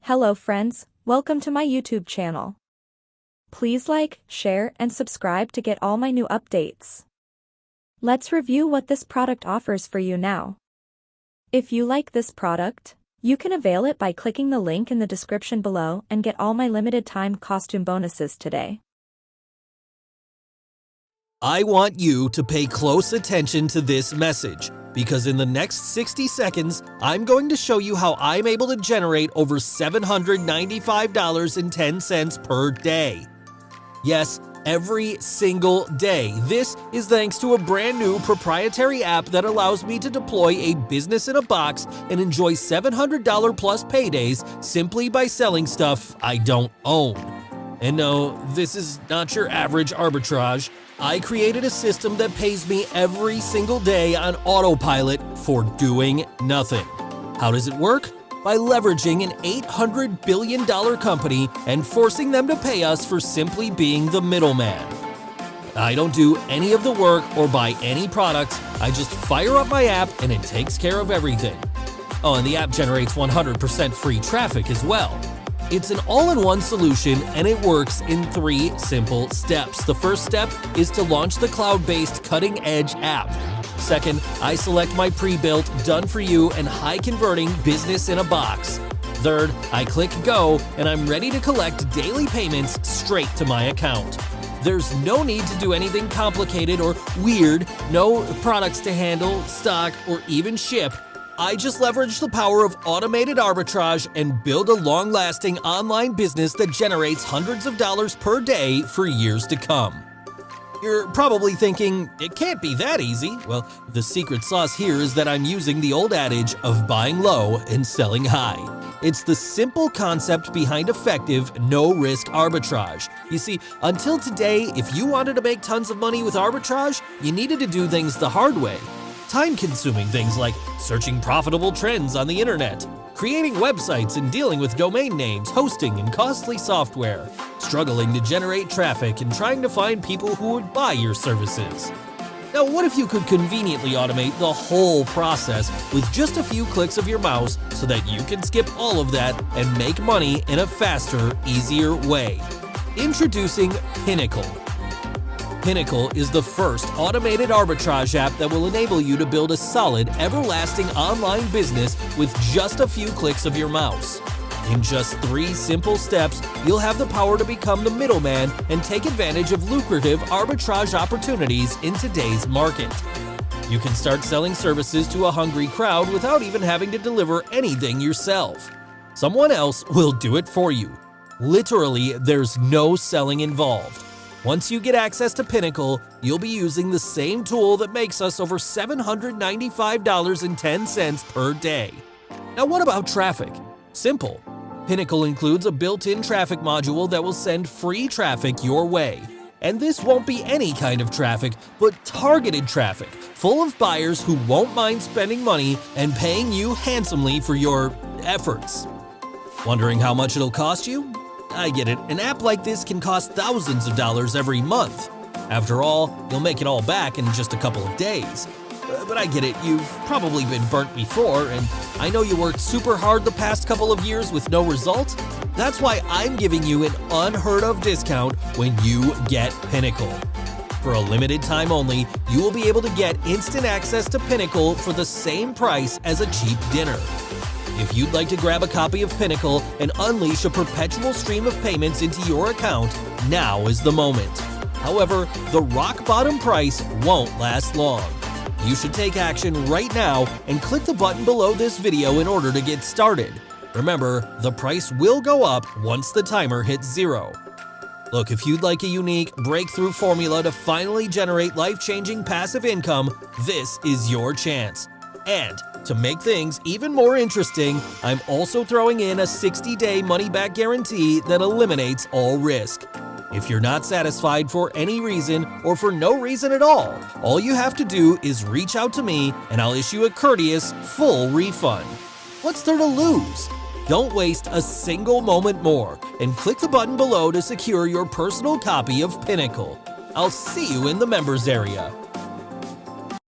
Hello friends, welcome to my YouTube channel. Please like, share, and subscribe to get all my new updates. Let's review what this product offers for you now. If you like this product, you can avail it by clicking the link in the description below and get all my limited time costume bonuses today. I want you to pay close attention to this message, because in the next 60 seconds, I'm going to show you how I'm able to generate over $795.10 per day. Yes, every single day. This is thanks to a brand new proprietary app that allows me to deploy a business in a box and enjoy $700 plus paydays simply by selling stuff I don't own. And no, this is not your average arbitrage. I created a system that pays me every single day on AutoPilot for doing nothing. How does it work? By leveraging an $800 billion company and forcing them to pay us for simply being the middleman. I don't do any of the work or buy any products. I just fire up my app and it takes care of everything. Oh, and the app generates 100% free traffic as well. It's an all-in-one solution and it works in 3 simple steps. The first step is to launch the cloud-based cutting-edge app. Second, I select my pre-built, done-for-you, and high-converting business in a box. Third, I click go and I'm ready to collect daily payments straight to my account. There's no need to do anything complicated or weird, no products to handle, stock, or even ship. I just leverage the power of automated arbitrage and build a long-lasting online business that generates hundreds of dollars per day for years to come. You're probably thinking, it can't be that easy. Well, the secret sauce here is that I'm using the old adage of buying low and selling high. It's the simple concept behind effective, no-risk arbitrage. You see, until today, if you wanted to make tons of money with arbitrage, you needed to do things the hard way. Time-consuming things like searching profitable trends on the internet, creating websites and dealing with domain names, hosting, and costly software, struggling to generate traffic and trying to find people who would buy your services. Now, what if you could conveniently automate the whole process with just a few clicks of your mouse so that you can skip all of that and make money in a faster, easier way? Introducing Pinnacle. Pinnacle is the first automated arbitrage app that will enable you to build a solid, everlasting online business with just a few clicks of your mouse. In just 3 simple steps, you'll have the power to become the middleman and take advantage of lucrative arbitrage opportunities in today's market. You can start selling services to a hungry crowd without even having to deliver anything yourself. Someone else will do it for you. Literally, there's no selling involved. Once you get access to Pinnacle, you'll be using the same tool that makes us over $795.10 per day. Now, what about traffic? Simple. Pinnacle includes a built-in traffic module that will send free traffic your way. And this won't be any kind of traffic, but targeted traffic, full of buyers who won't mind spending money and paying you handsomely for your efforts. Wondering how much it'll cost you? I get it, an app like this can cost thousands of dollars every month. After all, you'll make it all back in just a couple of days. But I get it, you've probably been burnt before, and I know you worked super hard the past couple of years with no results. That's why I'm giving you an unheard of discount when you get Pinnacle. For a limited time only, you will be able to get instant access to Pinnacle for the same price as a cheap dinner. If you'd like to grab a copy of Pinnacle and unleash a perpetual stream of payments into your account, now is the moment. However, the rock-bottom price won't last long. You should take action right now and click the button below this video in order to get started. Remember, the price will go up once the timer hits 0. Look, if you'd like a unique breakthrough formula to finally generate life-changing passive income, this is your chance. And to make things even more interesting, I'm also throwing in a 60-day money-back guarantee that eliminates all risk. If you're not satisfied for any reason or for no reason at all you have to do is reach out to me and I'll issue a courteous, full refund. What's there to lose? Don't waste a single moment more and click the button below to secure your personal copy of Pinnacle. I'll see you in the members area.